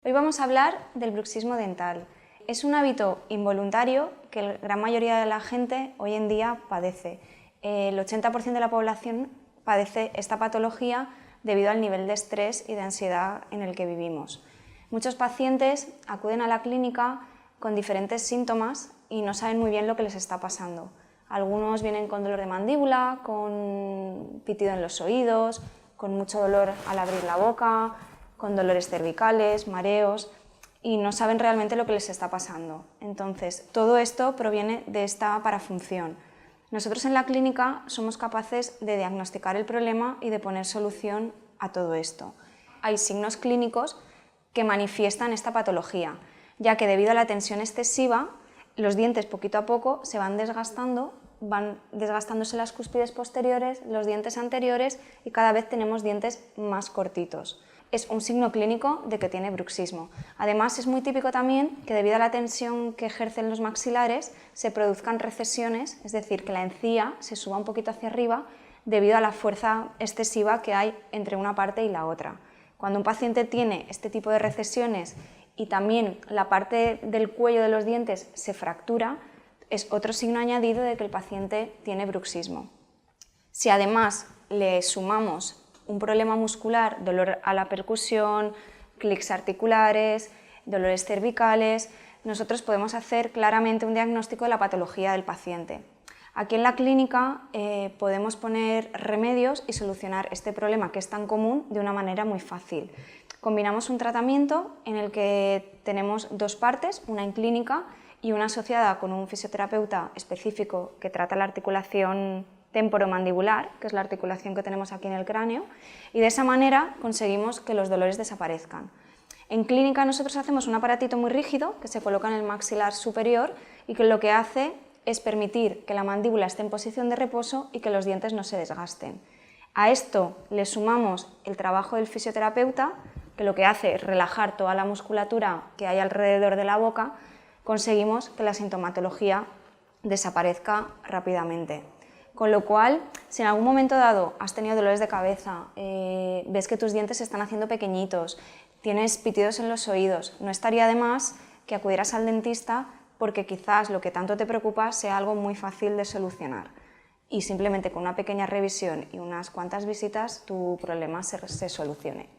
Hoy vamos a hablar del bruxismo dental. Es un hábito involuntario que la gran mayoría de la gente hoy en día padece. El 80% de la población padece esta patología debido al nivel de estrés y de ansiedad en el que vivimos. Muchos pacientes acuden a la clínica con diferentes síntomas y no saben muy bien lo que les está pasando. Algunos vienen con dolor de mandíbula, con pitido en los oídos, con mucho dolor al abrir la boca, con dolores cervicales, mareos, y no saben realmente lo que les está pasando. Entonces, todo esto proviene de esta parafunción. Nosotros en la clínica somos capaces de diagnosticar el problema y de poner solución a todo esto. Hay signos clínicos que manifiestan esta patología, ya que debido a la tensión excesiva, los dientes poquito a poco se van desgastándose las cúspides posteriores, los dientes anteriores, y cada vez tenemos dientes más cortitos. Es un signo clínico de que tiene bruxismo. Además, es muy típico también que debido a la tensión que ejercen los maxilares se produzcan recesiones, es decir, que la encía se suba un poquito hacia arriba debido a la fuerza excesiva que hay entre una parte y la otra. Cuando un paciente tiene este tipo de recesiones y también la parte del cuello de los dientes se fractura, es otro signo añadido de que el paciente tiene bruxismo. Si además le sumamos un problema muscular, dolor a la percusión, clics articulares, dolores cervicales, nosotros podemos hacer claramente un diagnóstico de la patología del paciente. Aquí en la clínica podemos poner remedios y solucionar este problema que es tan común de una manera muy fácil. Combinamos un tratamiento en el que tenemos dos partes, una en clínica y una asociada con un fisioterapeuta específico que trata la articulación temporomandibular, que es la articulación que tenemos aquí en el cráneo, y de esa manera conseguimos que los dolores desaparezcan. En clínica nosotros hacemos un aparatito muy rígido que se coloca en el maxilar superior y que lo que hace es permitir que la mandíbula esté en posición de reposo y que los dientes no se desgasten. A esto le sumamos el trabajo del fisioterapeuta, que lo que hace es relajar toda la musculatura que hay alrededor de la boca. Conseguimos que la sintomatología desaparezca rápidamente. Con lo cual, si en algún momento dado has tenido dolores de cabeza, ves que tus dientes se están haciendo pequeñitos, tienes pitidos en los oídos, no estaría de más que acudieras al dentista porque quizás lo que tanto te preocupa sea algo muy fácil de solucionar. Y simplemente con una pequeña revisión y unas cuantas visitas tu problema se solucione.